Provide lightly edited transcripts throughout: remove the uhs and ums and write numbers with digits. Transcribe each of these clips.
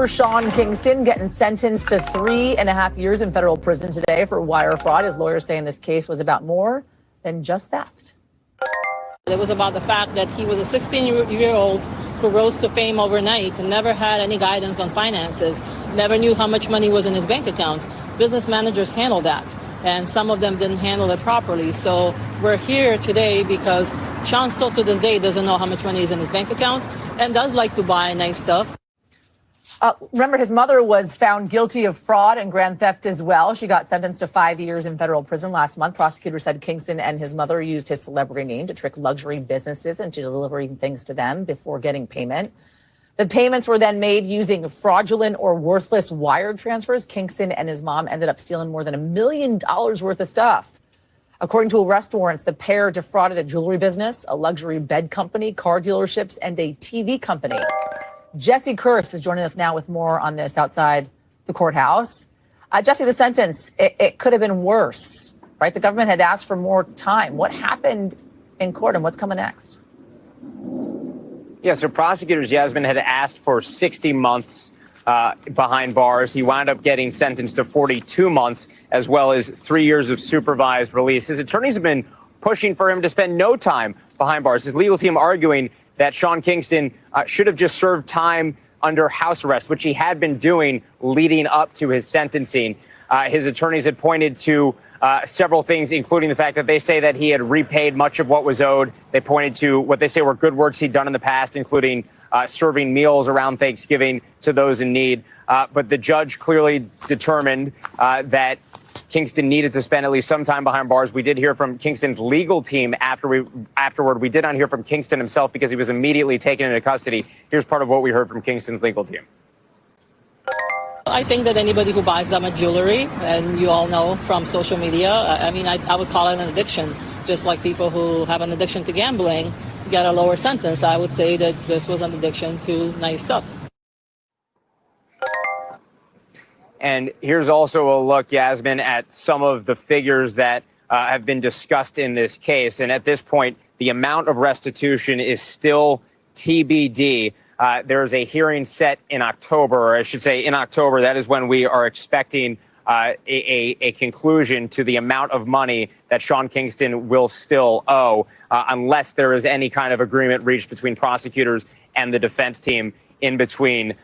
Sean Kingston getting sentenced to 3.5 years in federal prison today for wire fraud. His lawyers saying this case was about more than just theft. It was about the fact that he was a 16-year-old who rose to fame overnight and never had any guidance on finances, never knew how much money was in his bank account. Business managers handled that, and some of them didn't handle it properly. So we're here today because Sean still to this day doesn't know how much money is in his bank account and does like to buy nice stuff. Remember, his mother was found guilty of fraud and grand theft as well. She got sentenced to 5 years in federal prison last month. Prosecutors said Kingston and his mother used his celebrity name to trick luxury businesses into delivering things to them before getting payment. The payments were then made using fraudulent or worthless wire transfers. Kingston and his mom ended up stealing more than $1 million worth of stuff. According to arrest warrants, the pair defrauded a jewelry business, a luxury bed company, car dealerships, and a TV company. Jesse Kirsch is joining us now with more on this outside the courthouse. Jesse, the sentence, it could have been worse, right? The government had asked for more time. What happened in court and what's coming next? Yeah, so prosecutors, Yasmin, had asked for 60 months behind bars. He wound up getting sentenced to 42 months, as well as 3 years of supervised release. His attorneys have been pushing for him to spend no time behind bars. His legal team arguing that Sean Kingston should have just served time under house arrest, which he had been doing leading up to his sentencing. His attorneys had pointed to several things, including the fact that they say that he had repaid much of what was owed. They pointed to what they say were good works he'd done in the past, including serving meals around Thanksgiving to those in need. But the judge clearly determined that Kingston needed to spend at least some time behind bars. We did hear from Kingston's legal team afterward. We did not hear from Kingston himself because he was immediately taken into custody. Here's part of what we heard from Kingston's legal team. I think that anybody who buys diamond jewelry, and you all know from social media, I would call it an addiction. Just like people who have an addiction to gambling get a lower sentence, I would say that this was an addiction to nice stuff. And here's also a look, Yasmin, at some of the figures that have been discussed in this case. And at this point, the amount of restitution is still TBD. There is a hearing set in October, or I should say in October. That is when we are expecting a conclusion to the amount of money that Sean Kingston will still owe, unless there is any kind of agreement reached between prosecutors and the defense team in between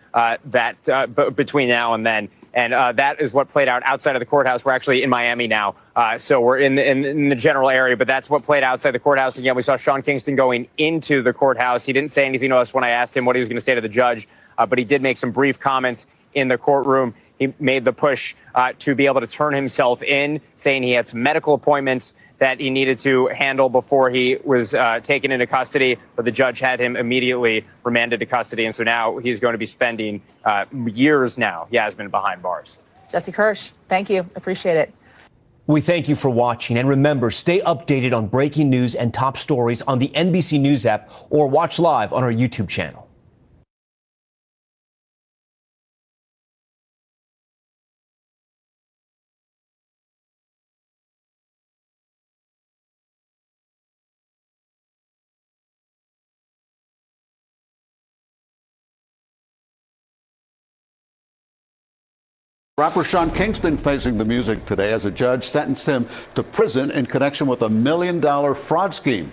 between now and then. And that is what played out outside of the courthouse. We're actually in Miami now, so we're in the general area. But that's what played outside the courthouse. Again, we saw Sean Kingston going into the courthouse. He didn't say anything to us when I asked him what he was going to say to the judge, but he did make some brief comments in the courtroom. He made the push to be able to turn himself in, saying he had some medical appointments that he needed to handle before he was taken into custody. But the judge had him immediately remanded to custody. And so now he's going to be spending years now, Yasmin, behind bars. Jesse Kirsch, thank you. Appreciate it. We thank you for watching. And remember, stay updated on breaking news and top stories on the NBC News app or watch live on our YouTube channel. Rapper Sean Kingston facing the music today as a judge sentenced him to prison in connection with a $1 million fraud scheme.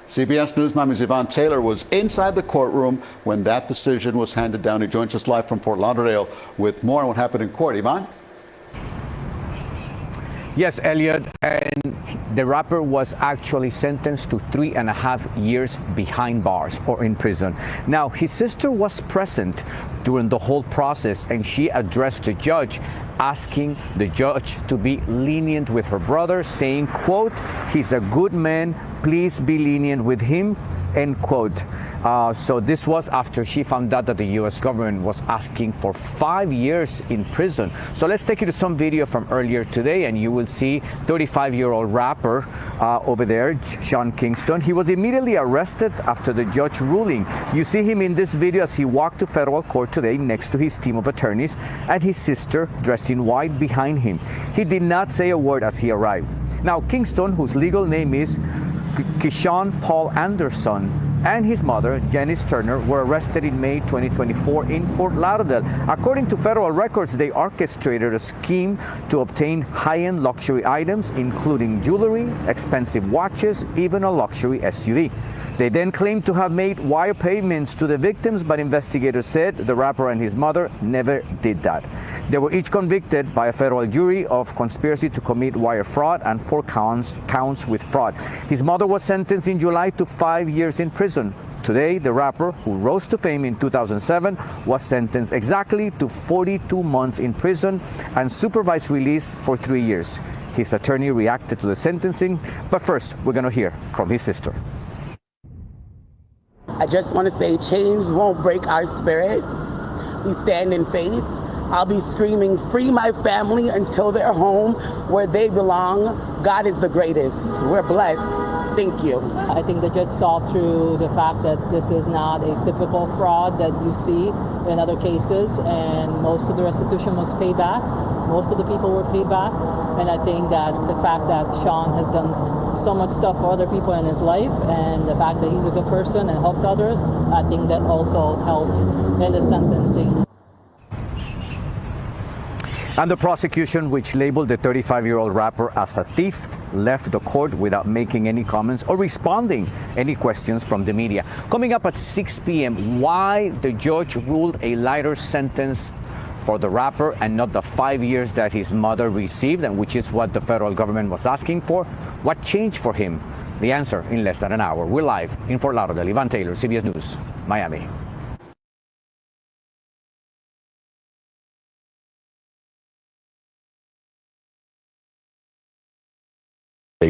CBS News' Miami's Yvonne Taylor was inside the courtroom when that decision was handed down. He joins us live from Fort Lauderdale with more on what happened in court. Yvonne? Yes, Elliot, and the rapper was actually sentenced to 3.5 years behind bars or in prison. Now, his sister was present during the whole process, and she addressed the judge, asking the judge to be lenient with her brother, saying, quote, "He's a good man, please be lenient with him," end quote. So this was after she found out that the U.S. government was asking for 5 years in prison. So let's take you to some video from earlier today, and you will see 35-year-old rapper over there, Sean Kingston. He was immediately arrested after the judge ruling. You see him in this video as he walked to federal court today next to his team of attorneys and his sister dressed in white behind him. He did not say a word as he arrived. Now, Kingston, whose legal name is Keyshawn Paul Anderson, and his mother, Janice Turner, were arrested in May 2024 in Fort Lauderdale. According to federal records, they orchestrated a scheme to obtain high-end luxury items, including jewelry, expensive watches, even a luxury SUV. They then claimed to have made wire payments to the victims, but investigators said the rapper and his mother never did that. They were each convicted by a federal jury of conspiracy to commit wire fraud and 4 counts with fraud. His mother was sentenced in July to 5 years in prison. Today, the rapper, who rose to fame in 2007, was sentenced exactly to 42 months in prison and supervised release for 3 years. His attorney reacted to the sentencing, but first, we're going to hear from his sister. I just want to say change won't break our spirit. We stand in faith. I'll be screaming, free my family until they're home where they belong. God is the greatest. We're blessed. Thank you. I think the judge saw through the fact that this is not a typical fraud that you see in other cases, and most of the restitution was paid back. Most of the people were paid back. And I think that the fact that Sean has done so much stuff for other people in his life, and the fact that he's a good person and helped others, I think that also helped in the sentencing. And the prosecution, which labeled the 35-year-old rapper as a thief, left the court without making any comments or responding any questions from the media. Coming up at 6 p.m., why the judge ruled a lighter sentence for the rapper and not the 5 years that his mother received, and which is what the federal government was asking for. What changed for him? The answer in less than an hour. We're live in Fort Lauderdale. Ivan Taylor, CBS News, Miami.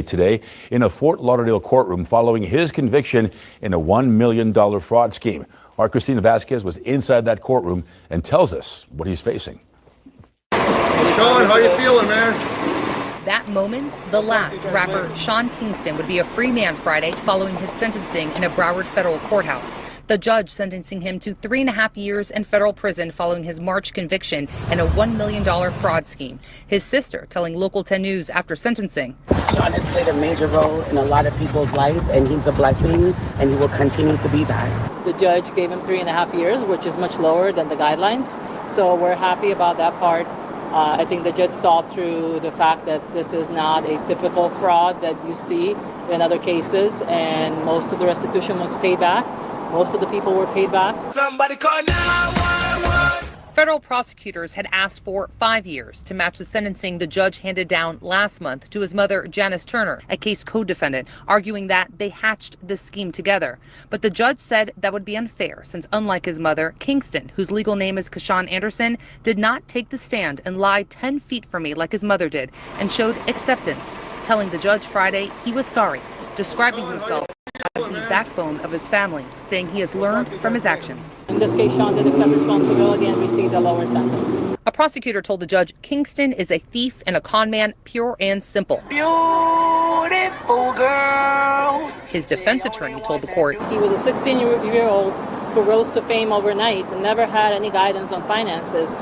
Today in a Fort Lauderdale courtroom following his conviction in a $1 million fraud scheme. Our Christina Vasquez was inside that courtroom and tells us what he's facing. Sean, how you feeling, man? That moment, the last rapper Sean Kingston would be a free man Friday following his sentencing in a Broward federal courthouse. The judge sentencing him to 3.5 years in federal prison following his March conviction in a $1 million fraud scheme. His sister telling Local 10 News after sentencing. Sean has played a major role in a lot of people's life, and he's a blessing, and he will continue to be that. The judge gave him 3.5 years, which is much lower than the guidelines. So we're happy about that part. I think the judge saw through the fact that this is not a typical fraud that you see in other cases, and most of the restitution was paid back. Most of the people were paid back. Somebody call 911. Federal prosecutors had asked for 5 years to match the sentencing the judge handed down last month to his mother, Janice Turner, a case co-defendant, arguing that they hatched this scheme together. But the judge said that would be unfair since, unlike his mother, Kingston, whose legal name is Kashawn Anderson, did not take the stand and lie 10 feet from me like his mother did and showed acceptance, telling the judge Friday he was sorry, describing himself as the backbone of his family, saying he has learned from his actions. In this case, Sean did accept responsibility and received a lower sentence. A prosecutor told the judge Kingston is a thief and a con man, pure and simple. Beautiful girls. His defense attorney told the court he was a 16-year-old who rose to fame overnight and never had any guidance on finances.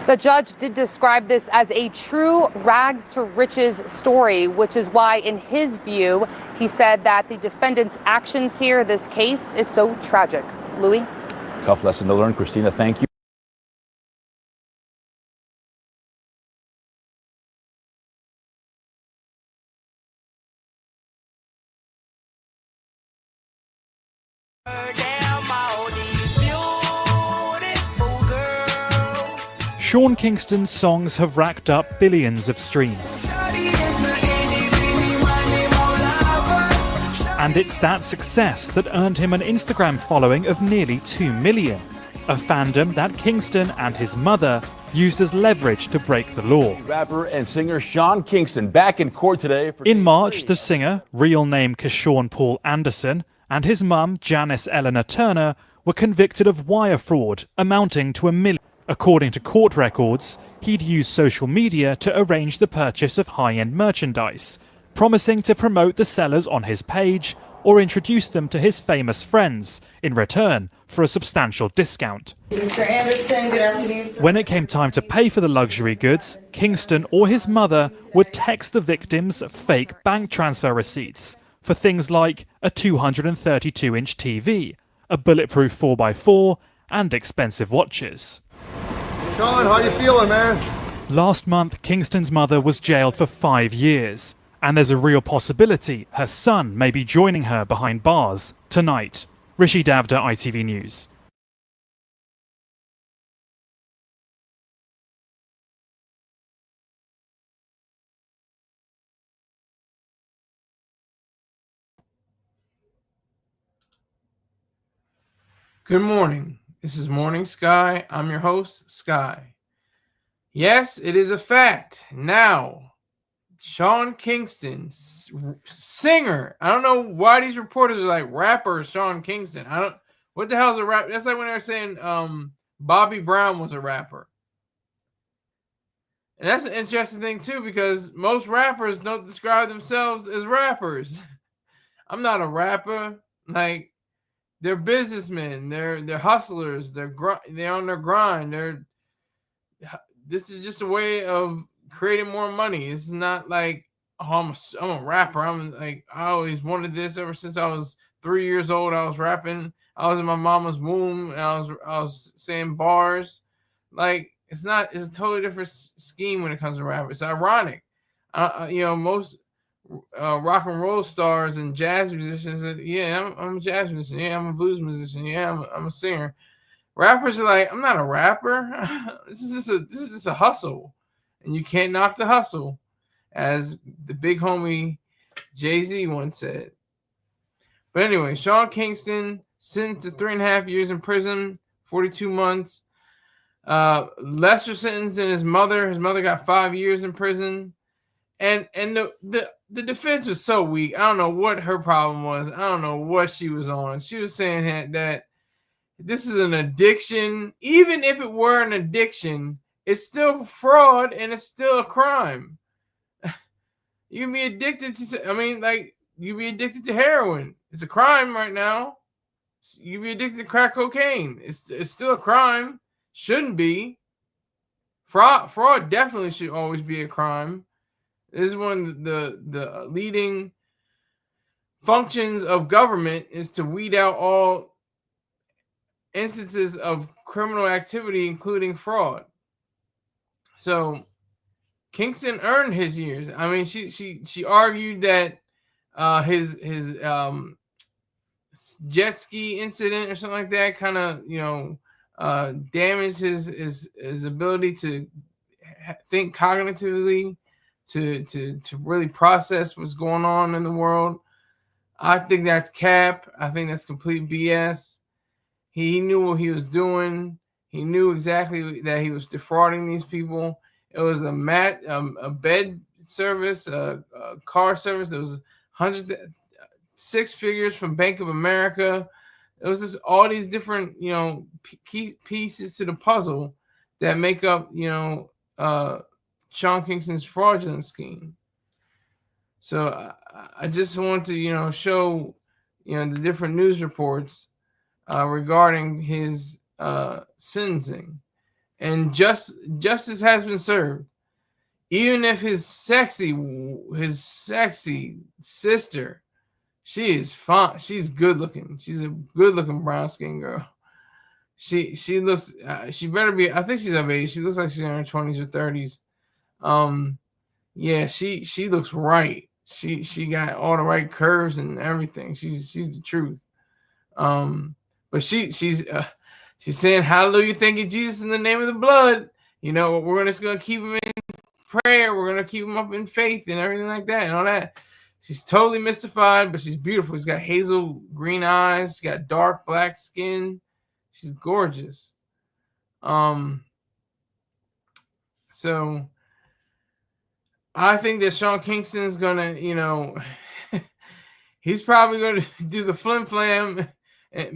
The judge did describe this as a true rags to riches story, which is why, in his view, he said that the defendant's actions here, this case, is so tragic. Louis? Tough lesson to learn, Christina. Thank you. Sean Kingston's songs have racked up billions of streams. And it's that success that earned him an Instagram following of nearly 2 million, a fandom that Kingston and his mother used as leverage to break the law. Rapper and singer Sean Kingston back in court today. In March, the singer, real name Kashawn Paul Anderson, and his mum, Janice Eleanor Turner, were convicted of wire fraud amounting to $1 million. According to court records, he'd used social media to arrange the purchase of high-end merchandise, promising to promote the sellers on his page or introduce them to his famous friends in return for a substantial discount. Mr. Anderson, good afternoon, sir. When it came time to pay for the luxury goods, Kingston or his mother would text the victims fake bank transfer receipts, for things like a 232-inch TV, a bulletproof 4x4, and expensive watches. Sean, how you feeling, man? Last month, Kingston's mother was jailed for 5 years, and there's a real possibility her son may be joining her behind bars tonight. Rishi Davda, ITV News. Good morning. This is Morning Sky. I'm your host, Sky. Yes, it is a fact. Now, Sean Kingston, singer. I don't know why these reporters are like rapper Sean Kingston. What the hell is a rap? That's like when they were saying Bobby Brown was a rapper. And that's an interesting thing too, because most rappers don't describe themselves as rappers. I'm not a rapper. Like, they're businessmen. They're hustlers. They're on their grind. This is just a way of creating more money. This is not like, oh, I'm a rapper. I always wanted this ever since I was 3 years old. I was rapping. I was in my mama's womb. And I was saying bars. Like, it's a totally different scheme when it comes to rap. It's ironic. Most rock and roll stars and jazz musicians said, yeah, I'm a jazz musician. Yeah, I'm a blues musician. Yeah, I'm a singer. Rappers are like, I'm not a rapper. This is just a hustle, and you can't knock the hustle, as the big homie Jay-Z once said. But anyway, Sean Kingston sentenced to 3.5 years in prison, 42 months. Lesser sentence than his mother. His mother got 5 years in prison. And the defense was so weak. I don't know what her problem was. I don't know what she was on. She was saying that this is an addiction. Even if it were an addiction, it's still fraud and it's still a crime. You can be addicted to, you can be addicted to heroin. It's a crime right now. You can be addicted to crack cocaine. It's still a crime. Shouldn't be. Fraud definitely should always be a crime. This is one of the leading functions of government, is to weed out all instances of criminal activity, including fraud. So Kingston earned his years. I mean, she argued that his jet ski incident or something like that kind of damaged his ability to think cognitively, to really process what's going on in the world. I think that's cap. I think that's complete BS. He knew what he was doing. He knew exactly that he was defrauding these people. It was a bed service, a car service. There was six figures from Bank of America. It was just all these different, key pieces to the puzzle that make up, Sean Kingston's fraudulent scheme. So I just want to, show, the different news reports regarding his sentencing, and justice has been served. Even if his sexy sister, she is fine. She's good looking. She's a good looking brown skinned girl. She looks. She better be. I think she's of age. She looks like she's in her 20s or 30s. Yeah, she looks right. She got all the right curves and everything. She's the truth. But she's saying hallelujah, thank you Jesus in the name of the blood. We're just gonna keep him in prayer. We're gonna keep him up in faith and everything like that and all that. She's totally mystified, but she's beautiful. She's got hazel green eyes. She's got dark black skin. She's gorgeous. So I think that Sean Kingston is gonna, he's probably gonna do the flim flam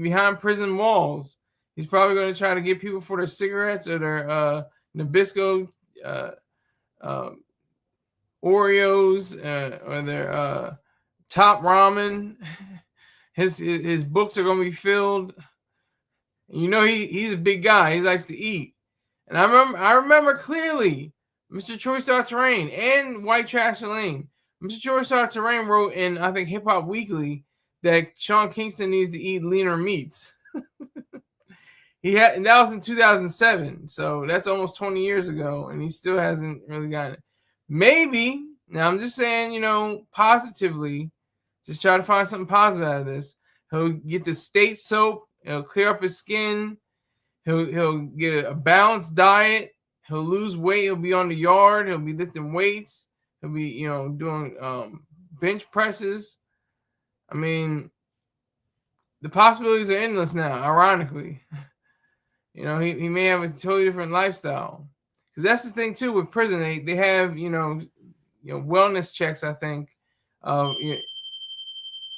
behind prison walls. He's probably gonna try to get people for their cigarettes or their Nabisco Oreos or their top ramen. His books are gonna be filled. He's a big guy. He likes to eat. And I remember clearly Mr. Troy Star Terrain and White Trash Lane Mr. George Sarterain wrote in, I think, Hip Hop Weekly that Sean Kingston needs to eat leaner meats. And that was in 2007, so that's almost 20 years ago, and he still hasn't really gotten it. Maybe, now I'm just saying, positively, just try to find something positive out of this. He'll get the state soap. It'll clear up his skin. He'll get a balanced diet. He'll lose weight. He'll be on the yard. He'll be lifting weights. He'll be, doing bench presses. I mean, the possibilities are endless now, ironically. He may have a totally different lifestyle. Because that's the thing, too, with prison. They have, wellness checks, I think, of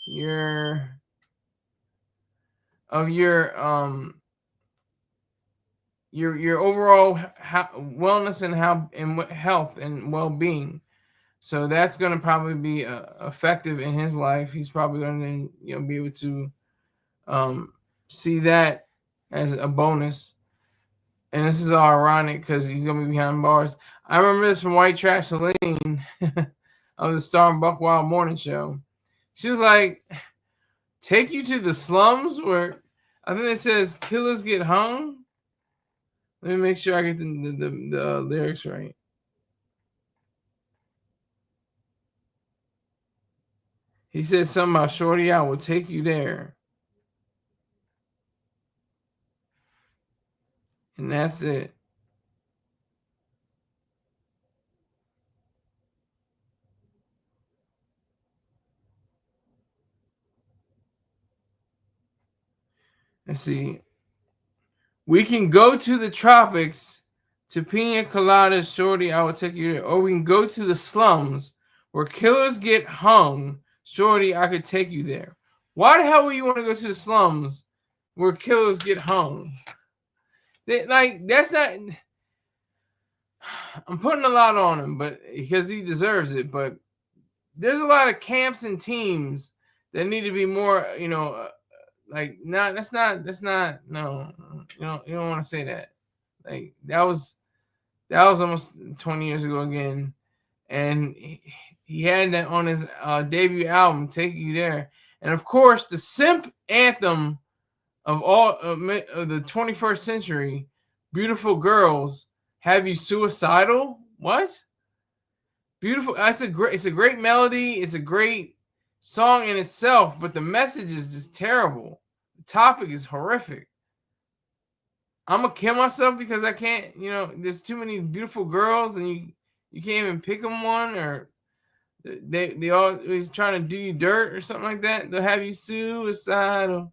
your overall wellness and health and well-being. So that's going to probably be effective in his life. He's probably going to be able to see that as a bonus. And this is all ironic because he's going to be behind bars. I remember this from White Trash Celine of the Star and Buck Wild Morning Show. She was like, take you to the slums where I think it says killers get hung. Let me make sure I get the lyrics right. He said something about Shorty, I will take you there. And that's it. Let's see. We can go to the tropics to Pina Coladas, Shorty, I will take you there. Or we can go to the slums where killers get hung. Shorty, I could take you there. Why the hell would you want to go to the slums where killers get hung? That's not. I'm putting a lot on him, but because he deserves it. But there's a lot of camps and teams that need to be more, that's not. No, you don't want to say that. Like that was almost 20 years ago again, and he had that on his debut album, "Take You There," and of course the simp anthem of all of the 21st century, "Beautiful Girls." Have you suicidal? What? Beautiful. It's a great melody. It's a great song in itself, but the message is just terrible. The topic is horrific. I'm gonna kill myself because I can't. There's too many beautiful girls, and you can't even pick them one, or they always trying to do you dirt or something like that. They'll have you suicidal.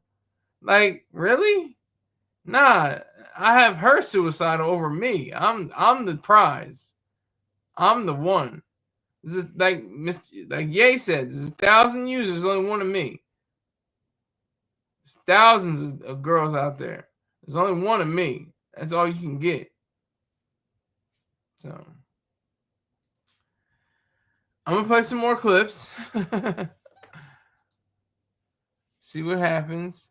Like, really? Nah, I have her suicidal over me. I'm the prize. I'm the one. This is like Ye said, there's 1,000 users, only one of me. There's thousands of girls out there. There's only one of me. That's all you can get. So I'm gonna play some more clips. See what happens.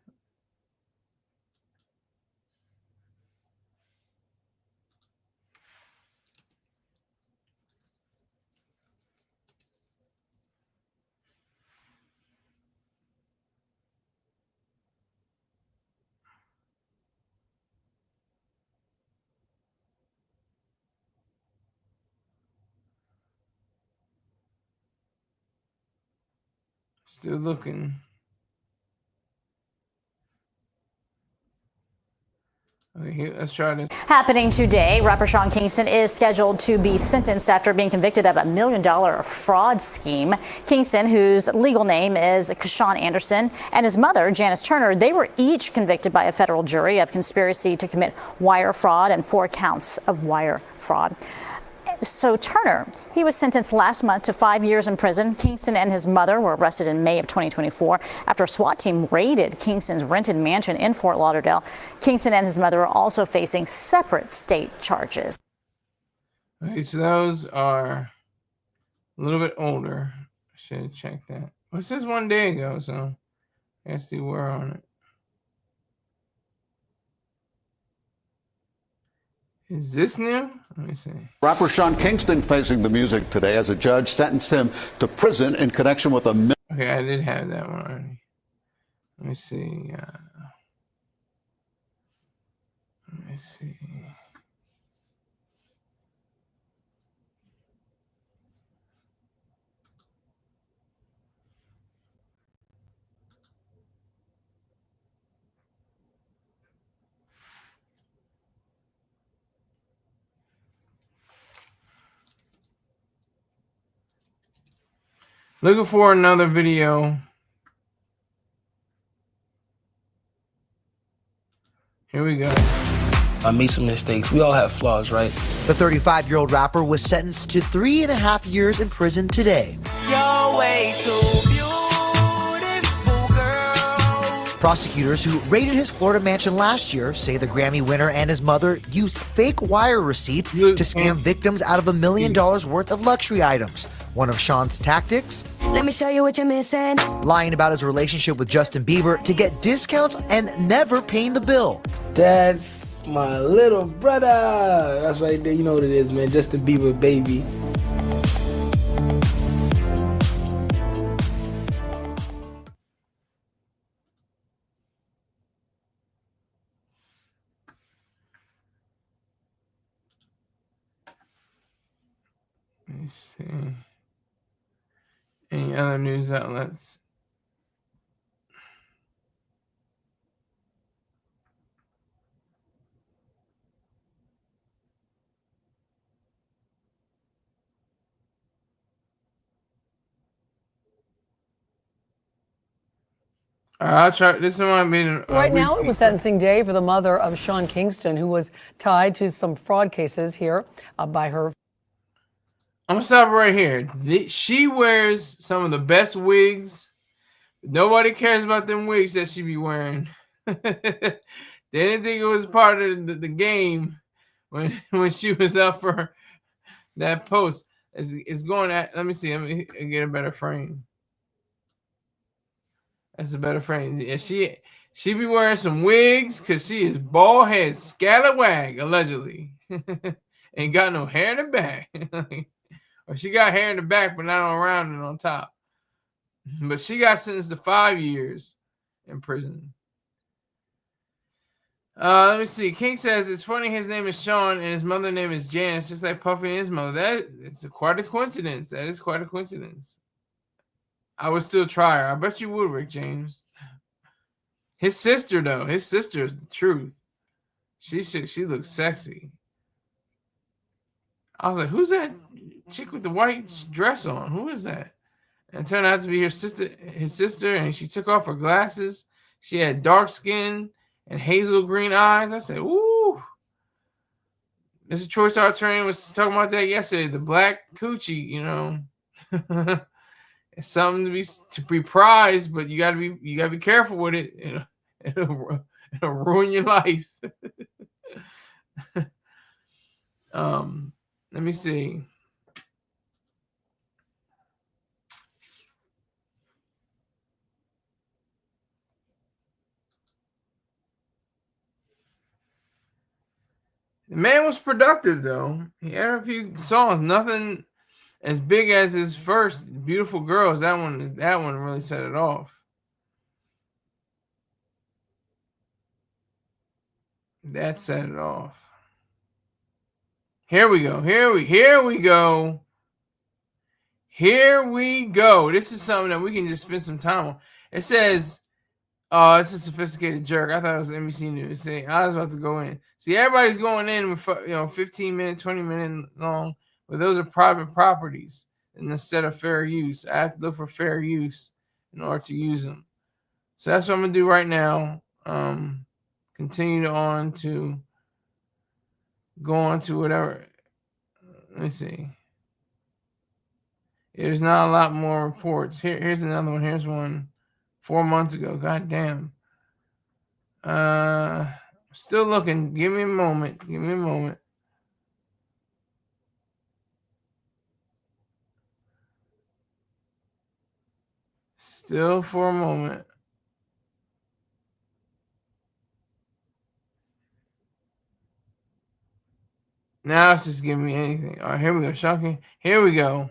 Still looking. Okay, let's try this. Happening today, rapper Sean Kingston is scheduled to be sentenced after being convicted of a $1 million fraud scheme. Kingston, whose legal name is Sean Anderson, and his mother, Janice Turner, they were each convicted by a federal jury of conspiracy to commit wire fraud and 4 counts of wire fraud. So Turner, he was sentenced last month to 5 years in prison. Kingston and his mother were arrested in May of 2024 after a SWAT team raided Kingston's rented mansion in Fort Lauderdale. Kingston and his mother are also facing separate state charges. Okay, so those are a little bit older. I should have checked that. Well, it says 1 day ago, so I guess they were on it. Is this new? Let me see. Rapper Sean Kingston facing the music today as a judge sentenced him to prison in connection with a... Okay, I did have that one already. Let me see. Let me see. Looking for another video. Here we go. I made some mistakes. We all have flaws, right? The 35-year-old rapper was sentenced to 3.5 years in prison today. You're way too beautiful, girl. Prosecutors who raided his Florida mansion last year say the Grammy winner and his mother used fake wire receipts to scam victims out of $1 million worth of luxury items. One of Sean's tactics? Let me show you what you're missing. Lying about his relationship with Justin Bieber to get discounts and never paying the bill. That's my little brother. That's right there. You know what it is, man. Justin Bieber, baby. Let me see. Any other news outlets? I'll try. This one might be right now. It was sentencing day for the mother of Sean Kingston, who was tied to some fraud cases here by her. I'm gonna stop right here. She wears some of the best wigs. Nobody cares about them wigs that she be wearing. They didn't think it was part of the game when she was up for that post. It's going at. Let me see. Let me get a better frame. That's a better frame. Yeah, she be wearing some wigs because she is bald head scallywag allegedly. Ain't got no hair in the back. Or she got hair in the back, but not around and on top. But she got sentenced to 5 years in prison. Let me see. King says it's funny his name is Sean and his mother's name is Janice, just like Puffy and his mother. It's quite a coincidence. That is quite a coincidence. I would still try her. I bet you would, Rick James. His sister, though. His sister is the truth. She looks sexy. I was like, who's that chick with the white dress on? Who is that? And it turned out to be his sister, and she took off her glasses. She had dark skin and hazel green eyes. I said, ooh. Mr. Troy Star Train was talking about that yesterday. The black coochie, you know. It's something to be prized, but you gotta be careful with it. It'll ruin your life. Let me see. The man was productive though. He had a few songs, nothing as big as his first Beautiful Girls. That one really set it off. That set it off. Here we go. Here we go. Here we go. This is something that we can just spend some time on. It says, "Oh, it's a sophisticated jerk." I thought it was NBC News. See, I was about to go in. See, everybody's going in with 15-minute, 20-minute long, but those are private properties. And instead of fair use, I have to look for fair use in order to use them. So that's what I'm gonna do right now. Continue on to go on to whatever. Let me see. There's not a lot more reports. Here's another one. Here's one 4 months ago. God damn. Still looking. Give me a moment. Give me a moment. Still for a moment. Now it's just giving me anything. All right, here we go. Shocking. Here we go.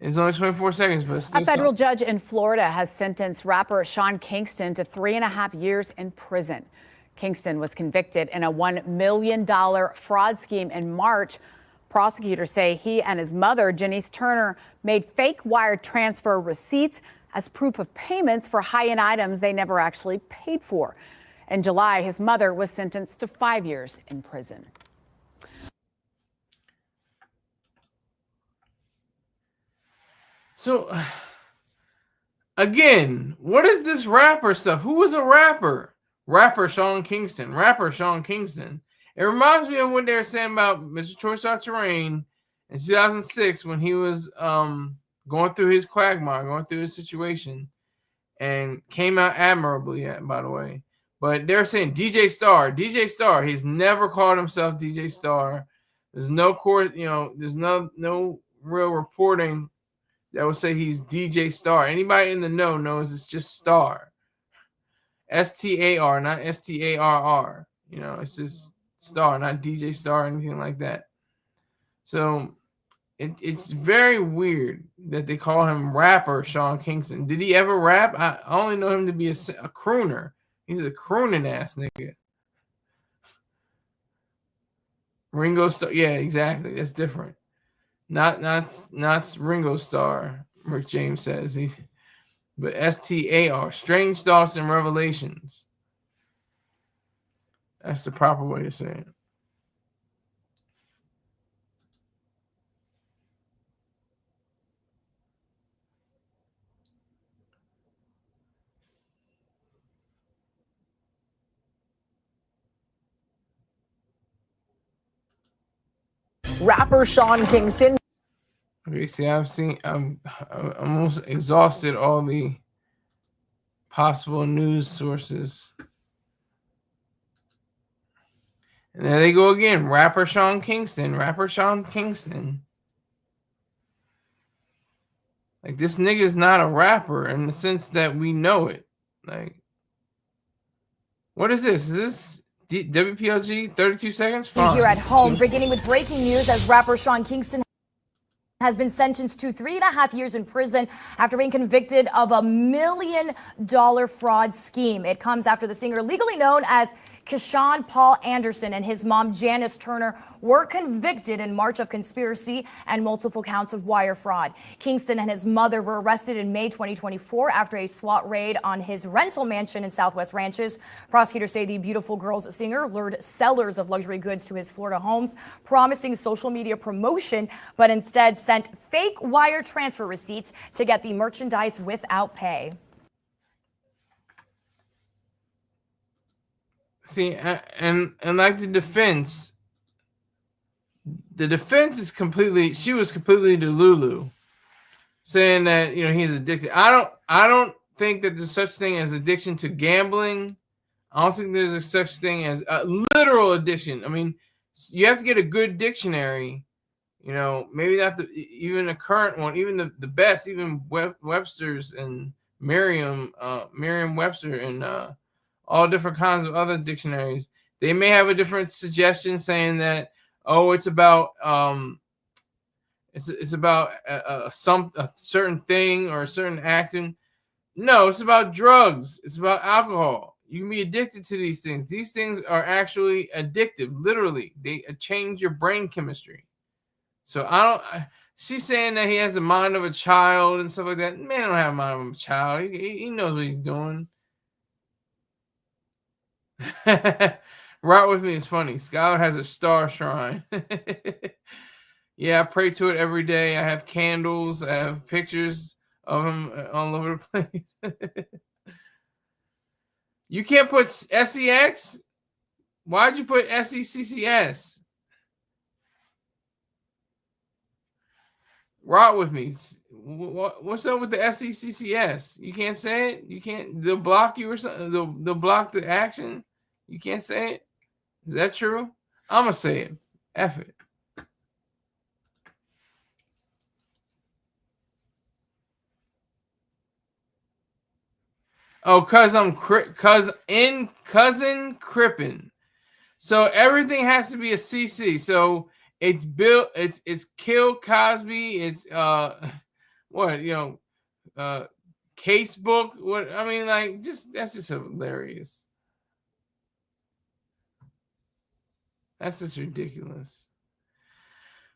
It's only 24 seconds, but it's still A federal something. judge in Florida has sentenced rapper Sean Kingston to 3.5 years in prison. Kingston was convicted in a $1 million fraud scheme in March. Prosecutors say he and his mother, Janice Turner, made fake wire transfer receipts as proof of payments for high-end items they never actually paid for. In July, his mother was sentenced to 5 years in prison. So, again, what is this rapper stuff? Who was a rapper? Rapper Sean Kingston. Rapper Sean Kingston. It reminds me of what they were saying about Mr. Choice Terrain in 2006 when he was going through his quagmire, going through his situation, and came out admirably, by the way. But they're saying DJ Star. DJ Star. He's never called himself DJ Star. There's no court, there's no real reporting that would say he's DJ Star. Anybody in the know knows it's just Star. STAR, not STARR. It's just Star, not DJ Star or anything like that. So it's very weird that they call him rapper Sean Kingston. Did he ever rap? I only know him to be a crooner. He's a crooning ass nigga. Ringo Starr. Yeah, exactly. That's different. Not Ringo Starr, Rick James says. But STAR, Strange Thoughts and Revelations. That's the proper way to say it. Rapper Sean Kingston. Okay, see, I'm almost exhausted all the possible news sources. And there they go again. Rapper Sean Kingston. Rapper Sean Kingston. Like, this nigga is not a rapper in the sense that we know it. Like, what is this? Is this WPLG 32 seconds? Fine. Here at home, beginning with breaking news as rapper Sean Kingston has been sentenced to 3.5 years in prison after being convicted of a $1 million fraud scheme. It comes after the singer, legally known as Sean Paul Anderson, and his mom, Janice Turner, were convicted in March of conspiracy and multiple counts of wire fraud. Kingston and his mother were arrested in May 2024 after a SWAT raid on his rental mansion in Southwest Ranches. Prosecutors say the Beautiful Girls singer lured sellers of luxury goods to his Florida homes, promising social media promotion, but instead sent fake wire transfer receipts to get the merchandise without pay. See, and like the defense is completely, she was completely delulu, saying that, he's addicted. I don't think that there's such thing as addiction to gambling. I don't think there's a such thing as a literal addiction. I mean, you have to get a good dictionary, maybe not even a current one, even the best, even Webster's and Merriam-Webster and all different kinds of other dictionaries. They may have a different suggestion saying that, it's about it's about a certain thing or a certain action. No, it's about drugs. It's about alcohol. You can be addicted to these things. These things are actually addictive. Literally, they change your brain chemistry. So she's saying that he has the mind of a child and stuff like that. Man, I don't have the mind of a child. He knows what he's doing. Right with me is funny. Skylar has a star shrine. Yeah, I pray to it every day. I have candles. I have pictures of him all over the place. You can't put SEX? Why'd you put SECCS? Rot with me. What's up with the SECCS? You can't say it? You can't? They'll block you or something? They'll block the action? You can't say it? Is that true? I'm going to say it. F it. Oh, cousin Crippen. So everything has to be a CC. So it's Bill, it's Kill Cosby, it's what, Casebook. What, I mean, like, just that's just hilarious. That's just ridiculous.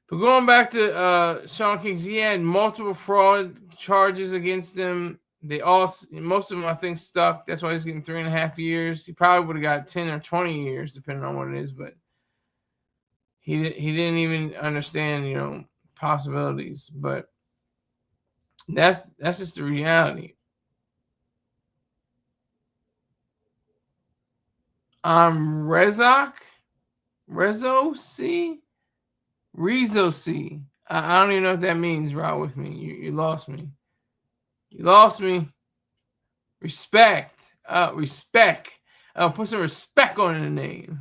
But going back to Sean Kingston, he had multiple fraud charges against him. Most of them, I think, stuck. That's why he's getting 3.5 years. He probably would have got 10 or 20 years, depending on what it is. But he didn't even understand, possibilities. But that's just the reality. Rezo C. I don't even know what that means. Right with me. You lost me. You lost me. Respect. Respect. I'll put some respect on the name.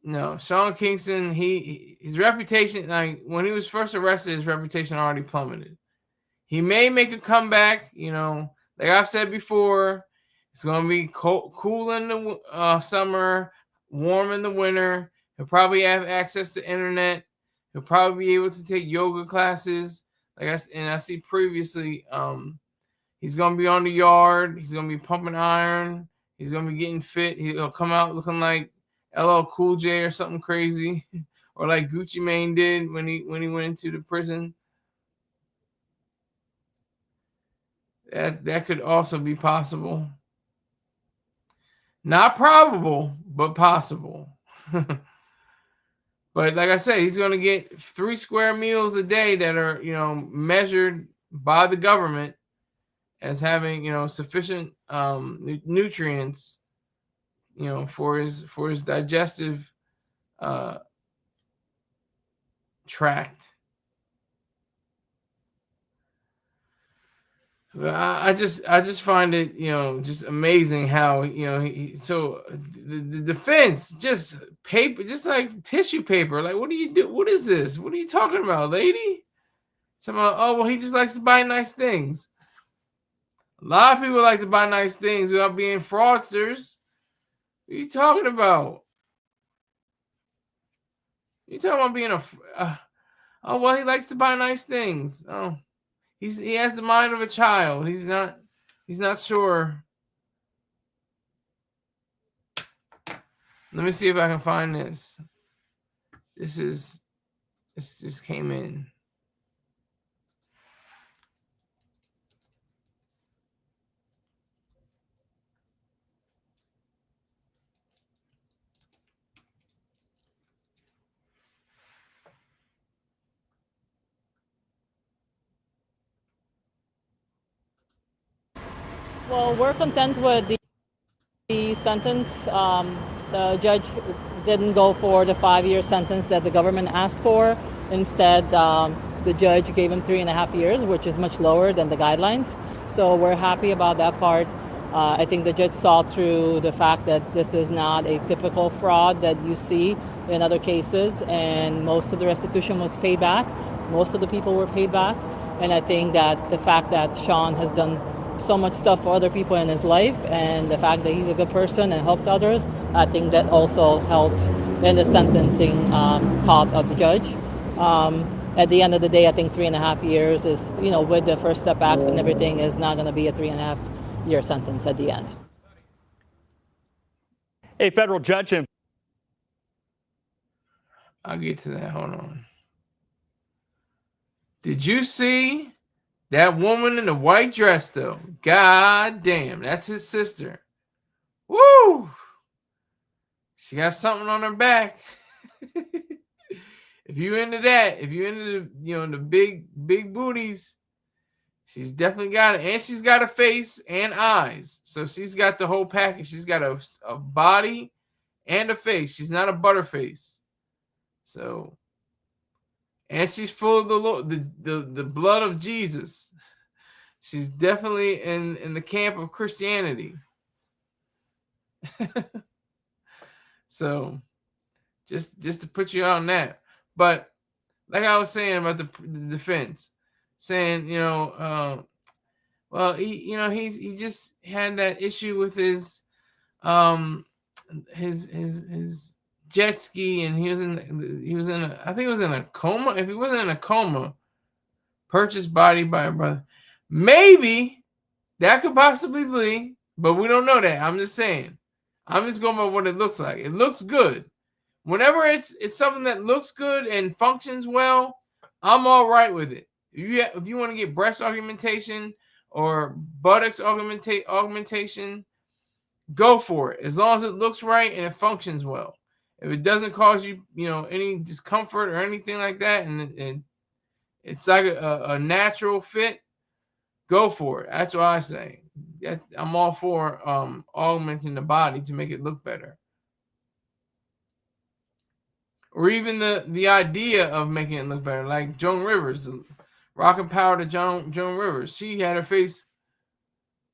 No, Sean Kingston, his reputation, like when he was first arrested, his reputation already plummeted. He may make a comeback, like I've said before, it's going to be cool in the summer, warm in the winter. He'll probably have access to internet. He'll probably be able to take yoga classes. I see previously, he's going to be on the yard. He's going to be pumping iron. He's going to be getting fit. He'll come out looking like LL Cool J or something crazy, or like Gucci Mane did when he went into the prison. That could also be possible. Not probable, but possible. But like I said, he's going to get 3 square meals a day that are, measured by the government as having, sufficient nutrients, for his digestive tract. I just find it, just amazing how, so the defense just paper, just like tissue paper. Like, what do you do? What is this? What are you talking about, lady? Someone, oh, well, he just likes to buy nice things. A lot of people like to buy nice things without being fraudsters. What are you talking about? You talking about being oh, well, he likes to buy nice things. Oh. He has the mind of a child. He's not sure. Let me see if I can find this. This just came in. Well, we're content with the sentence. The judge didn't go for the 5-year sentence that the government asked for. Instead, the judge gave him 3.5 years, which is much lower than the guidelines. So we're happy about that part. I think the judge saw through the fact that this is not a typical fraud that you see in other cases, and most of the restitution was paid back. Most of the people were paid back. And I think that the fact that Sean has done so much stuff for other people in his life, and the fact that he's a good person and helped others, I think that also helped in the sentencing thought of the judge. At the end of the day, I think 3.5 years is, with the First Step Act and everything, is not going to be a 3.5-year sentence at the end. A federal judge in... I'll get to that. Hold on. Did you see that woman in the white dress, though? God damn, that's his sister. Woo! She got something on her back. If you into that, if you into the big booties, she's definitely got it. And she's got a face and eyes. So she's got the whole package. She's got a body and a face. She's not a butterface. So, and she's full of the blood of Jesus. She's definitely in the camp of Christianity. So, just to put you on that. But like I was saying about the defense, saying well, he just had that issue with his his jet ski, and he was in I think he was in a coma. If he wasn't in a coma, purchased body by a brother, maybe that could possibly be, but we don't know that. I'm just saying. I'm just going by what it looks like. It looks good. Whenever it's something that looks good and functions well, I'm all right with it. If you want to get breast augmentation or buttocks augmentation, go for it. As long as it looks right and it functions well. If it doesn't cause you, any discomfort or anything like that, and it's like a natural fit, go for it. That's what I say. I'm all for augmenting the body to make it look better. Or even the idea of making it look better, like Joan Rivers, rocking power to Joan Rivers. She had her face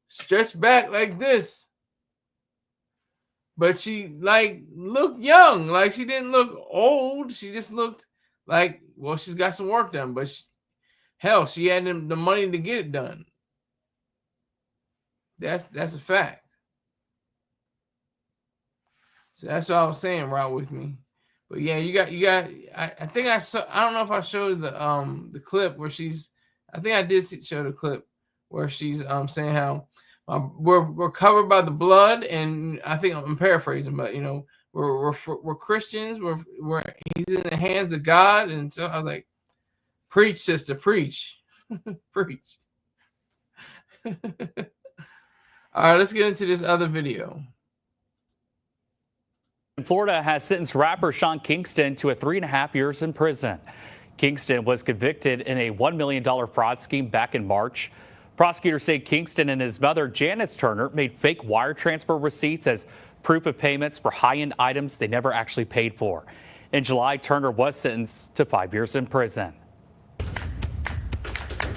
stretched back like this, but she looked young. Like she didn't look old. She just looked like, well, she's got some work done, but she had the money to get it done. That's a fact. So that's what I was saying. Right with me. But yeah, you got. I think I saw. I don't know if I showed the clip where she's. I think I did show the clip where she's saying how we're covered by the blood, and I think I'm paraphrasing, but we're Christians. He's in the hands of God, and so I was like, preach, sister, preach, preach. All right, let's get into this other video. Florida has sentenced rapper Sean Kingston to 3.5 years in prison. Kingston was convicted in a $1 million fraud scheme back in March. Prosecutors say Kingston and his mother, Janice Turner, made fake wire transfer receipts as proof of payments for high-end items they never actually paid for. In July, Turner was sentenced to 5 years in prison.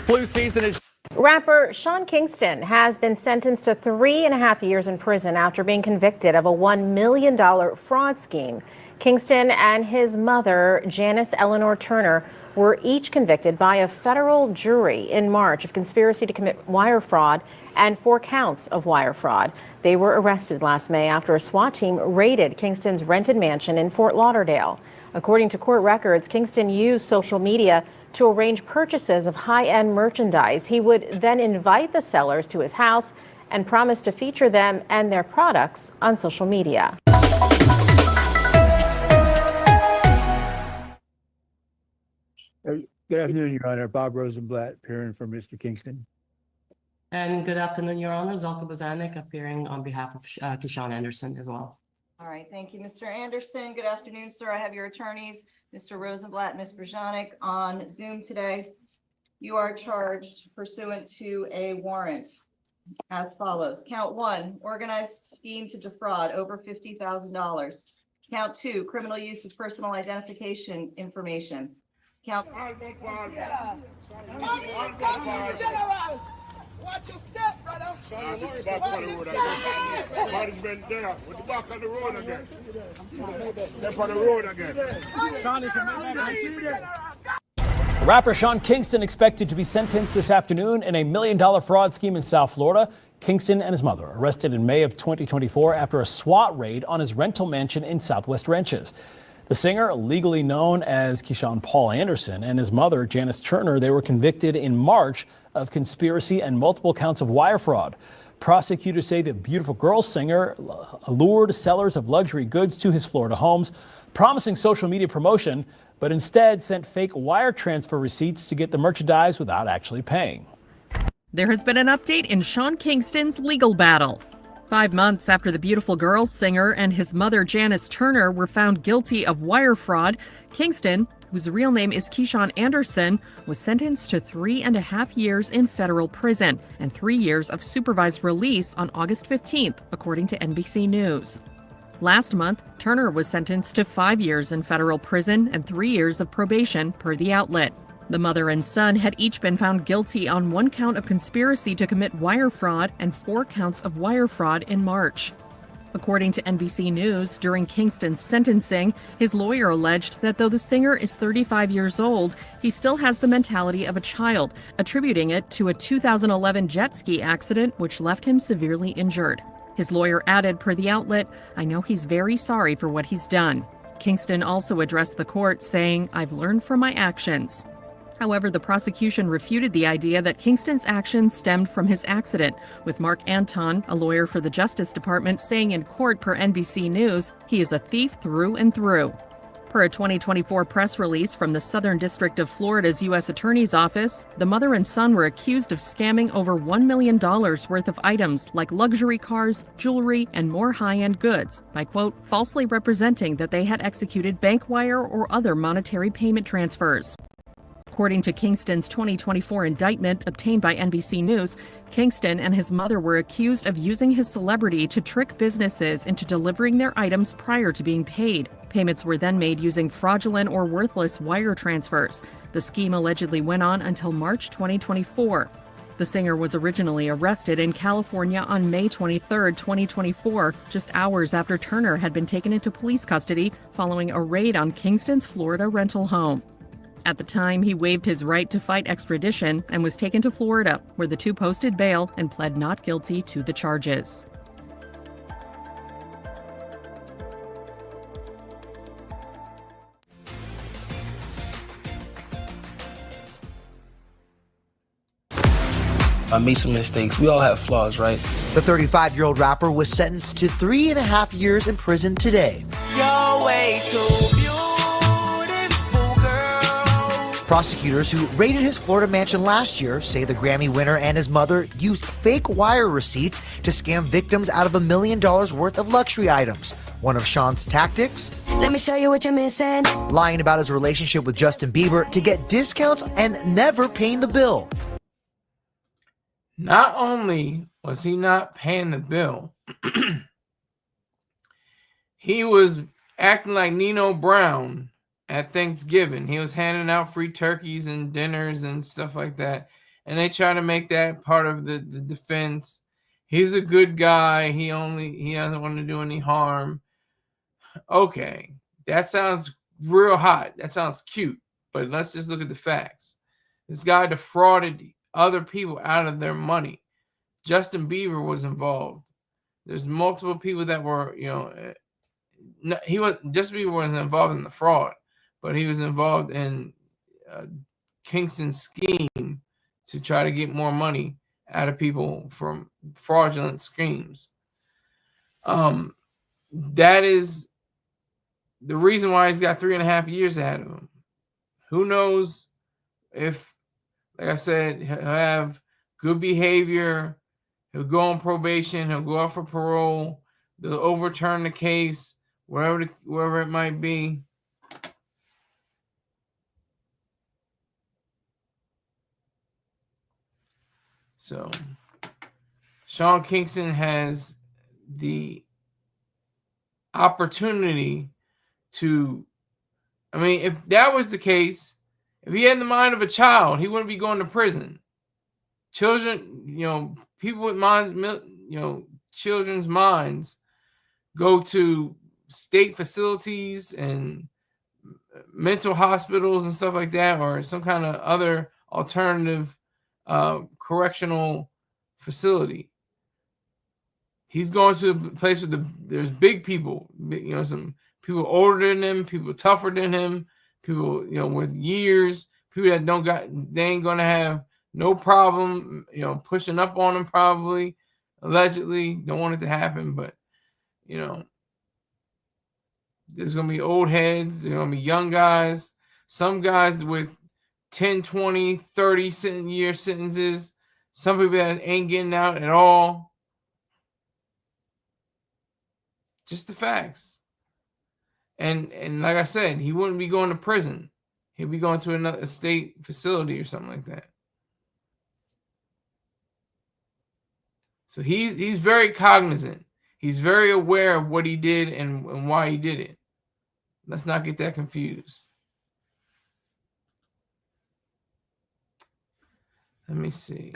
Flu season is... Rapper Sean Kingston has been sentenced to 3.5 years in prison after being convicted of a $1 million fraud scheme. Kingston and his mother, Janice Eleanor Turner, were each convicted by a federal jury in March of conspiracy to commit wire fraud and 4 counts of wire fraud. They were arrested last May after a SWAT team raided Kingston's rented mansion in Fort Lauderdale. According to court records, Kingston used social media to arrange purchases of high-end merchandise. He would then invite the sellers to his house and promise to feature them and their products on social media. Good afternoon, Your Honor. Bob Rosenblatt, appearing for Mr. Kingston. And good afternoon, Your Honor. Zelka Bazanik, appearing on behalf of Sean Anderson as well. All right, thank you, Mr. Anderson. Good afternoon, sir. I have your attorneys, Mr. Rosenblatt, Ms. Brzanek, on Zoom today. You are charged pursuant to a warrant as follows. Count 1, organized scheme to defraud over $50,000. Count 2, criminal use of personal identification information. Count. Watch your step, brother. Watch your step. Management there. With the back on the road again. They're on the road again. Rapper Sean Kingston expected to be sentenced this afternoon in a $1 million fraud scheme in South Florida. Kingston and his mother arrested in May of 2024 after a SWAT raid on his rental mansion in Southwest Ranches. The singer, legally known as Keyshawn Paul Anderson, and his mother, Janice Turner, they were convicted in March of conspiracy and multiple counts of wire fraud. Prosecutors say the beautiful girl singer lured sellers of luxury goods to his Florida homes, promising social media promotion, but instead sent fake wire transfer receipts to get the merchandise without actually paying. There has been an update in Sean Kingston's legal battle. 5 months after the beautiful girl singer and his mother, Janice Turner, were found guilty of wire fraud, Kingston, whose real name is Keyshawn Anderson, was sentenced to 3.5 years in federal prison and 3 years of supervised release on August 15th, according to NBC News. Last month, Turner was sentenced to 5 years in federal prison and 3 years of probation, per the outlet. The mother and son had each been found guilty on 1 count of conspiracy to commit wire fraud and 4 counts of wire fraud in March. According to NBC News, during Kingston's sentencing, his lawyer alleged that though the singer is 35 years old, he still has the mentality of a child, attributing it to a 2011 jet ski accident which left him severely injured. His lawyer added, per the outlet, "I know he's very sorry for what he's done." Kingston also addressed the court, saying, "I've learned from my actions." However, the prosecution refuted the idea that Kingston's actions stemmed from his accident, with Mark Anton, a lawyer for the Justice Department, saying in court per NBC News, he is a thief through and through. Per a 2024 press release from the Southern District of Florida's U.S. Attorney's Office, the mother and son were accused of scamming over $1 million worth of items like luxury cars, jewelry, and more high-end goods by, quote, falsely representing that they had executed bank wire or other monetary payment transfers. According to Kingston's 2024 indictment obtained by NBC News, Kingston and his mother were accused of using his celebrity to trick businesses into delivering their items prior to being paid. Payments were then made using fraudulent or worthless wire transfers. The scheme allegedly went on until March 2024. The singer was originally arrested in California on May 23, 2024, just hours after Turner had been taken into police custody following a raid on Kingston's Florida rental home. At the time, he waived his right to fight extradition and was taken to Florida, where the two posted bail and pled not guilty to the charges. I made some mistakes. We all have flaws, right? The 35-year-old rapper was sentenced to 3.5 years in prison today. You're way too beautiful, girl. Prosecutors who raided his Florida mansion last year say the Grammy winner and his mother used fake wire receipts to scam victims out of $1 million worth of luxury items. One of Sean's tactics? Let me show you what you're missing. Lying about his relationship with Justin Bieber to get discounts and never paying the bill. Not only was he not paying the bill, he was acting like Nino Brown at Thanksgiving. He was handing out free turkeys and dinners and stuff like that. And they try to make that part of the defense. He's a good guy. He doesn't want to do any harm. Okay, that sounds real hot. That sounds cute. But let's just look at the facts. This guy defrauded other people out of their money. Justin Bieber was involved. There's multiple people that were, Justin Bieber wasn't involved in the fraud, but he was involved in Kingston's scheme to try to get more money out of people from fraudulent schemes. That is the reason why he's got 3.5 years ahead of him. Who knows if, like I said, he'll have good behavior, he'll go on probation, he'll go out for parole, they'll overturn the case, wherever it might be. So, Sean Kingston has the opportunity to, if that was the case, if he had the mind of a child, he wouldn't be going to prison. Children, people with minds, children's minds go to state facilities and mental hospitals and stuff like that, or some kind of other alternative correctional facility. He's going to a place where there's big people, some people older than him, people tougher than him, people, with years, people that they ain't going to have no problem, pushing up on him probably, allegedly. Don't want it to happen, but, there's going to be old heads, there's going to be young guys, some guys with 10, 20, 30-year sentences, some people that ain't getting out at all. Just the facts. And like I said, he wouldn't be going to prison. He'll be going to a state facility or something like that. So he's very cognizant. He's very aware of what he did and why he did it. Let's not get that confused. Let me see.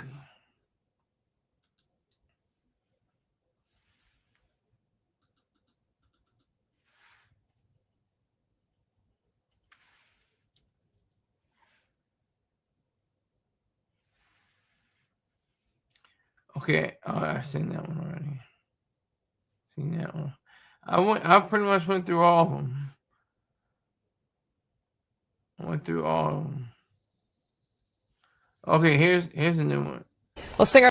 Okay, I've seen that one already. Seen that one. I pretty much went through all of them. I went through all of them. Okay, here's a new one. Well, singer.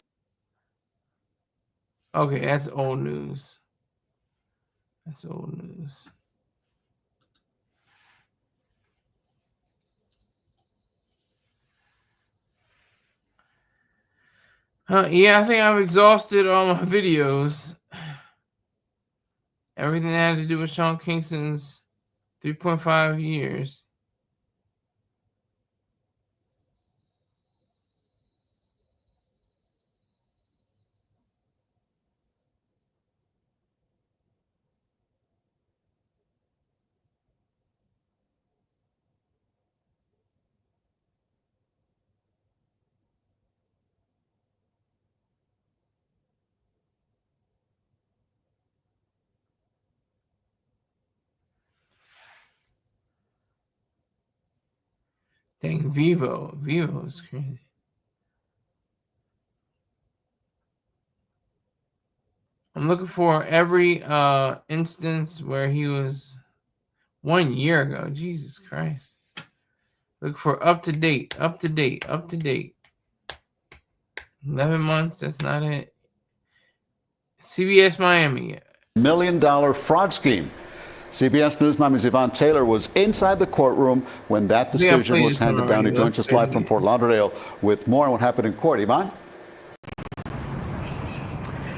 Okay, that's old news. That's old news. Yeah, I think I've exhausted all my videos. Everything that had to do with Sean Kingston's 3.5 years. Dang, Vivo is crazy. I'm looking for every instance where he was 1 year ago. Jesus Christ. Look for up to date. 11 months, that's not it. CBS Miami. $1 million fraud scheme. CBS News Mommy's Yvonne Taylor was inside the courtroom when that decision was handed down. He joins us live from Fort Lauderdale with more on what happened in court. Yvonne?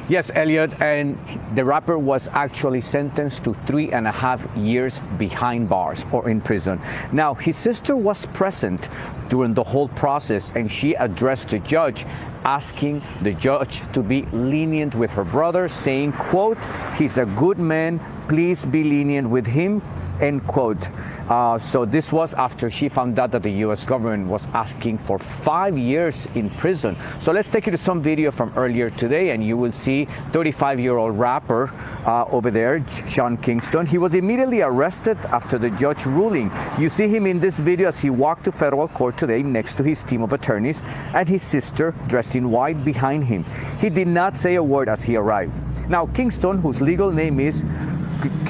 Yes, Elliot, and the rapper was actually sentenced to 3.5 years behind bars or in prison. Now, his sister was present during the whole process, and she addressed the judge, asking the judge to be lenient with her brother, saying, quote, "He's a good man, please be lenient with him," end quote. So this was after she found out that the U.S. government was asking for 5 years in prison. So let's take you to some video from earlier today, and you will see 35-year-old rapper over there, Sean Kingston. He was immediately arrested after the judge ruling. You see him in this video as he walked to federal court today next to his team of attorneys and his sister dressed in white behind him. He did not say a word as he arrived. Now, Kingston, whose legal name is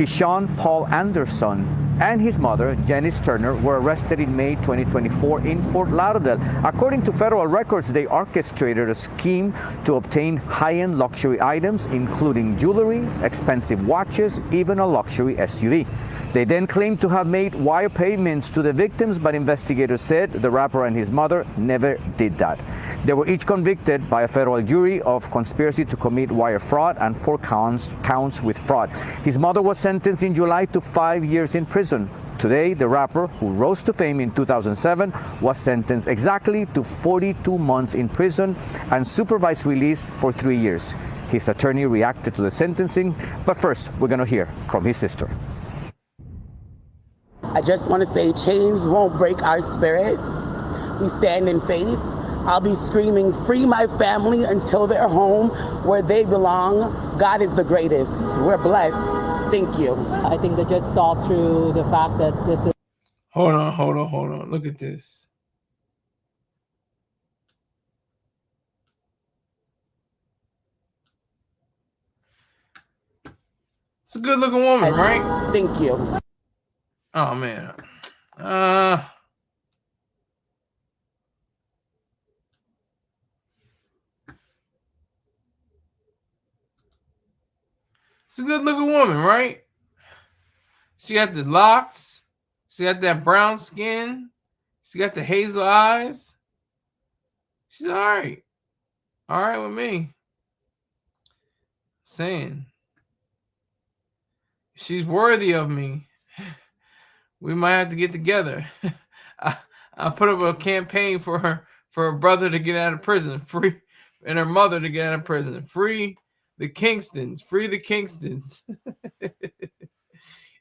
Sean Paul Anderson, and his mother, Janice Turner, were arrested in May 2024 in Fort Lauderdale. According to federal records, they orchestrated a scheme to obtain high-end luxury items, including jewelry, expensive watches, even a luxury SUV. They then claimed to have made wire payments to the victims, but investigators said the rapper and his mother never did that. They were each convicted by a federal jury of conspiracy to commit wire fraud and 4 counts with fraud. His mother was sentenced in July to 5 years in prison. Today, the rapper, who rose to fame in 2007, was sentenced exactly to 42 months in prison and supervised release for 3 years. His attorney reacted to the sentencing, but first, we're going to hear from his sister. I just want to say change won't break our spirit. We stand in faith. I'll be screaming, free my family until they're home where they belong. God is the greatest. We're blessed. Thank you. I think the judge saw through the fact that this is. Hold on. Look at this. It's a good looking woman, right? Thank you. Oh man. It's a good looking woman, right? She got the locks. She got that brown skin. She got the hazel eyes. She's all right. All right with me. Saying. She's worthy of me. We might have to get together. I put up a campaign for her brother to get out of prison, free, and her mother to get out of prison. Free the Kingstons. Free the Kingstons.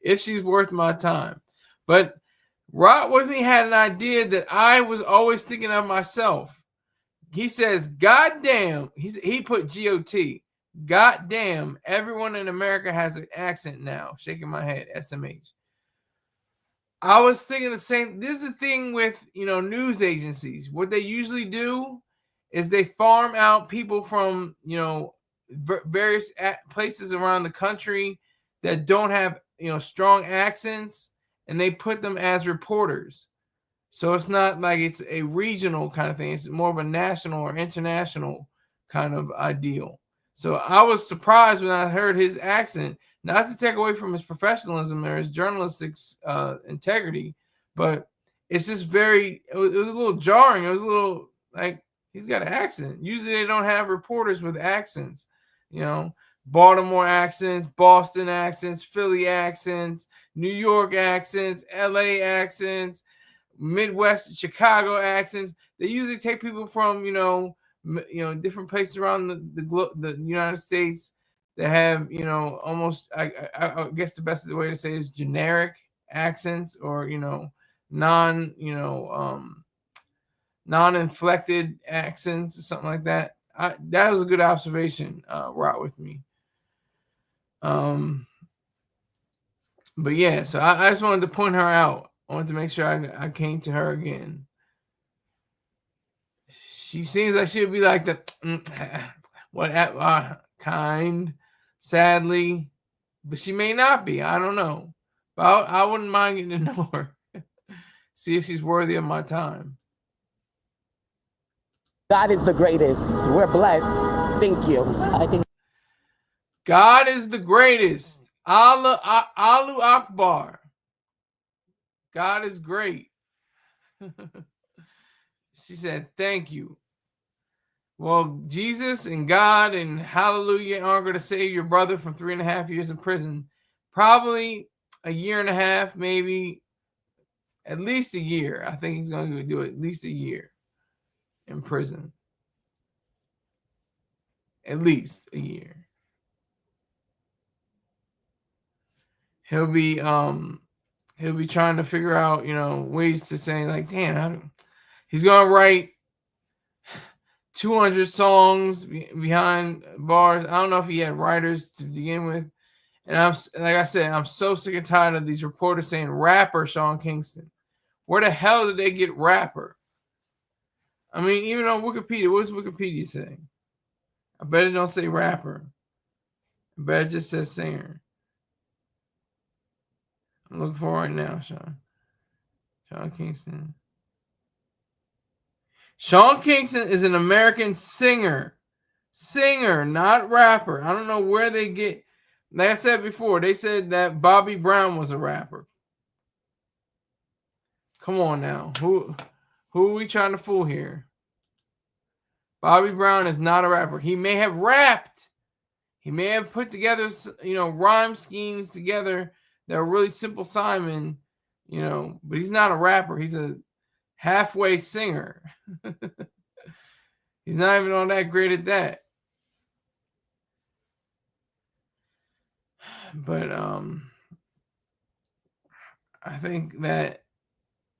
If she's worth my time. But Rod with me had an idea that I was always thinking of myself. He says, God damn, he put G-O-T. God damn, everyone in America has an accent now. Shaking my head, SMH. I was thinking the same. This is the thing with, news agencies. What they usually do is they farm out people from, various places around the country that don't have, strong accents, and they put them as reporters. So it's not like it's a regional kind of thing. It's more of a national or international kind of ideal. So I was surprised when I heard his accent, not to take away from his professionalism or his journalistic integrity, but it's just it was a little jarring. It was a little like, he's got an accent. Usually they don't have reporters with accents, Baltimore accents, Boston accents, Philly accents, New York accents, LA accents, Midwest, Chicago accents. They usually take people from, different places around the United States that have, almost, I guess the best way to say is generic accents, or, non-inflected accents or something like that. That was a good observation, right with me. But yeah, so I just wanted to point her out. I wanted to make sure I came to her again. She seems like she would be like the kind, sadly, but she may not be. I don't know. But I wouldn't mind getting to know her. See if she's worthy of my time. God is the greatest. We're blessed. Thank you. I think God is the greatest. Allahu Akbar. God is great. She said, thank you. Well, Jesus and God and hallelujah aren't going to save your brother from 3.5 years in prison. Probably a year and a half, maybe at least a year. I think he's going to do at least a year in prison. At least a year. He'll be trying to figure out, ways to say, like, damn, he's going to write 200 songs behind bars. I don't know if he had writers to begin with. And like I said, I'm so sick and tired of these reporters saying rapper Sean Kingston. Where the hell did they get rapper? I mean, even on Wikipedia, what does Wikipedia say? I bet it don't say rapper. I bet it just says singer. I'm looking for it right now, Sean Kingston. Sean Kingston is an American singer. Singer, not rapper. I don't know where they get. Like I said before, they said that Bobby Brown was a rapper. Come on now. Who are we trying to fool here? Bobby Brown is not a rapper. He may have rapped. He may have put together, rhyme schemes together that are really Simple Simon, but he's not a rapper. He's a halfway singer. He's not even all that great at that. But I think that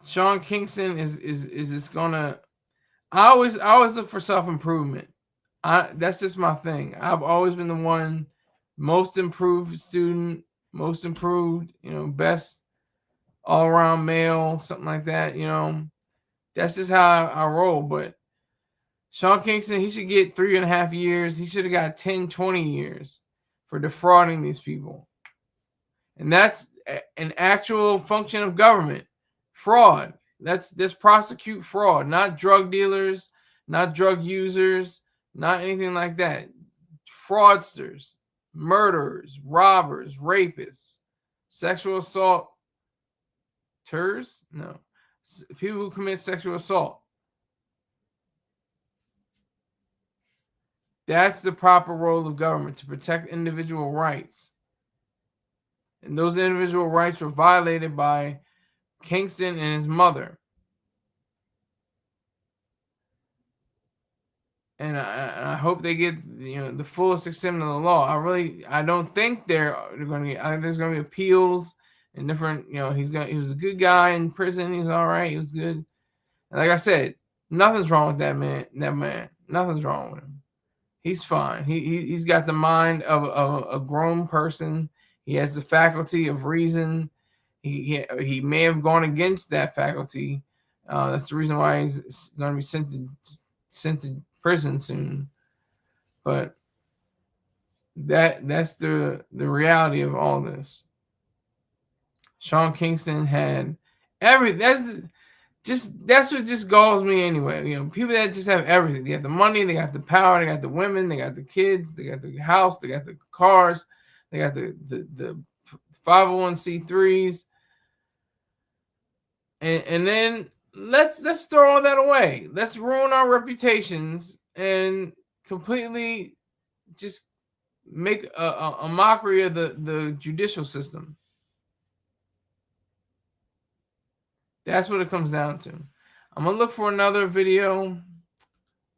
Sean Kingston is just gonna. I always look for self-improvement. That's just my thing. I've always been the one most improved student, most improved, best all-around male, something like that. That's just how I roll. But Sean Kingston, he should get 3.5 years. He should have got 10, 20 years for defrauding these people. And that's an actual function of government. Fraud. Let's prosecute fraud, not drug dealers, not drug users, not anything like that. Fraudsters, murderers, robbers, rapists, sexual assault. No. People who commit sexual assault. That's the proper role of government, to protect individual rights. And those individual rights were violated by Kingston and his mother. And I hope they get the fullest extent of the law. I don't think they're going to get. I think there's going to be appeals and different. He was a good guy in prison. He was all right. He was good. And like I said, nothing's wrong with that man. Nothing's wrong with him. He's fine. He's got the mind of a grown person. He has the faculty of reason. He may have gone against that faculty. That's the reason why he's going to be sent to prison soon. But That's the reality of all this. Sean Kingston had everything. That's what just galls me anyway. You know, people that just have everything. They got the money, they got the power, they got the women, they got the kids, they got the house, they got the cars, they got the 501c3s. And then let's throw all that away. Let's ruin our reputations and completely just make a mockery of the judicial system. That's what it comes down to. I'm going to look for another video.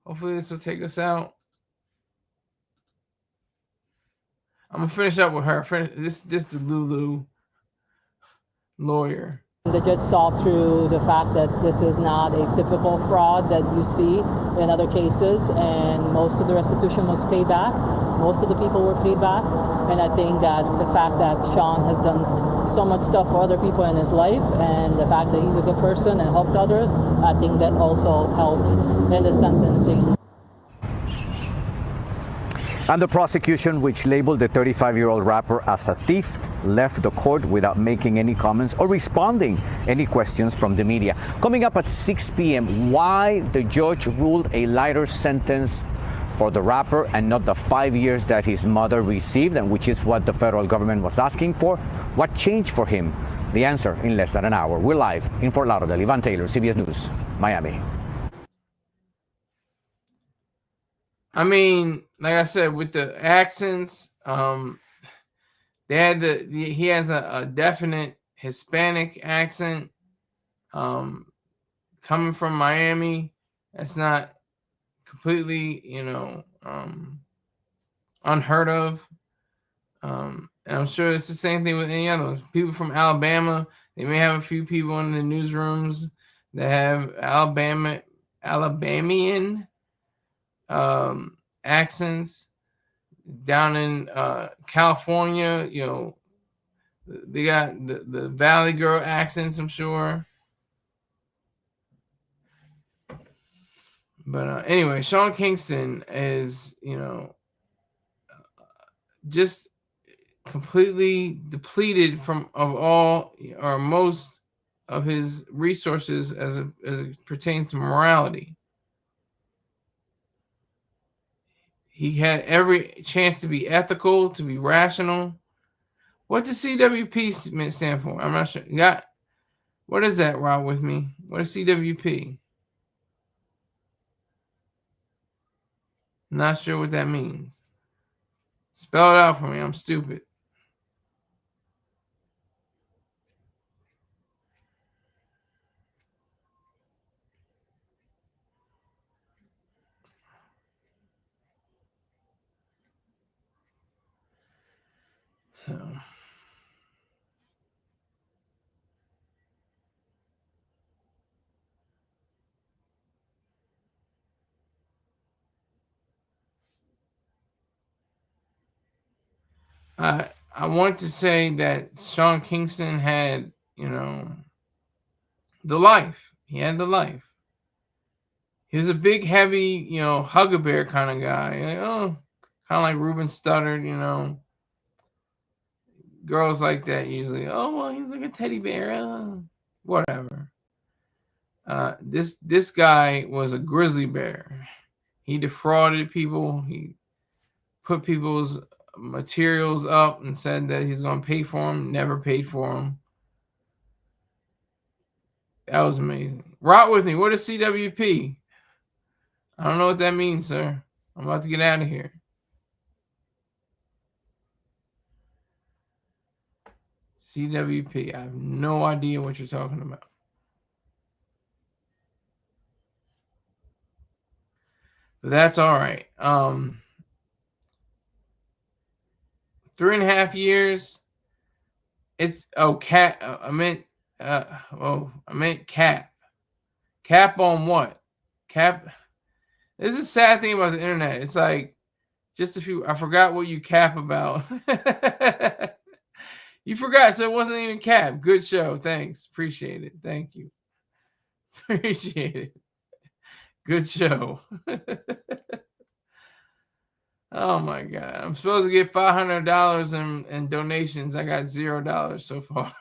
Hopefully this will take us out. I'm going to finish up with her. This the Lulu lawyer. The judge saw through the fact that this is not a typical fraud that you see in other cases, and most of the restitution was paid back. Most of the people were paid back, and I think that the fact that Sean has done so much stuff for other people in his life, and the fact that he's a good person and helped others, I think that also helped in the sentencing. And the prosecution, which labeled the 35-year-old rapper as a thief, left the court without making any comments or responding any questions from the media. Coming up at 6 p.m., why the judge ruled a lighter sentence for the rapper and not the 5 years that his mother received, and which is what the federal government was asking for. What changed for him? The answer in less than an hour. We're live in Fort Lauderdale. Ivan Taylor, CBS News, Miami. I mean, like I said, with the accents, they had he has a definite Hispanic accent, coming from Miami. That's not completely, unheard of. And I'm sure it's the same thing with any other people from Alabama. They may have a few people in the newsrooms that have Alabamian accents. Down in California, they got the Valley Girl accents, I'm sure. But anyway, Sean Kingston is, just completely depleted of all or most of his resources as it pertains to morality. He had every chance to be ethical, to be rational. What does CWP stand for? I'm not sure. What is that, Rob, with me? What is CWP? Not sure what that means. Spell it out for me. I'm stupid. So. I want to say that Sean Kingston had, the life. He had the life. He was a big, heavy, hug-a-bear kind of guy. Kind of like Ruben Studdard, Girls like that usually. Oh, well, he's like a teddy bear. Whatever. This guy was a grizzly bear. He defrauded people. He put people's materials up and said that he's going to pay for them. Never paid for them. That was amazing. Rot with me. What is CWP? I don't know what that means, sir. I'm about to get out of here. CWP. I have no idea what you're talking about. But that's all right. 3.5 years. It's cap. I meant cap. Cap on what? Cap. This is a sad thing about the internet. It's like just a few. I forgot what you cap about. You forgot, so it wasn't even cap. Good show. Thanks. Appreciate it. Thank you. Appreciate it. Good show. Oh my God. I'm supposed to get $500 in donations. I got $0 so far.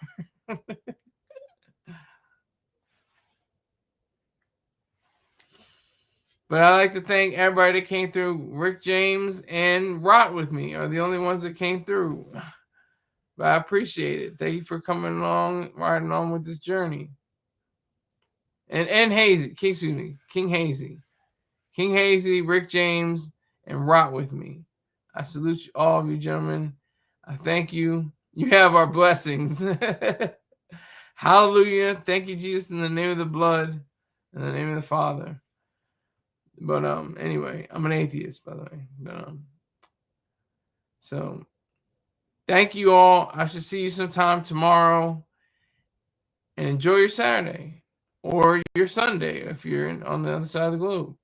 But I like to thank everybody that came through. Rick James and Rot with me are the only ones that came through. But I appreciate it. Thank you for coming along, riding on with this journey. And Hazy, King Hazy. King Hazy, Rick James, and Rot with me. I salute you, all of you gentlemen. I thank you. You have our blessings. Hallelujah. Thank you, Jesus, in the name of the blood, in the name of the Father. But anyway, I'm an atheist, by the way. But so thank you all. I should see you sometime tomorrow. And enjoy your Saturday or your Sunday if you're on the other side of the globe.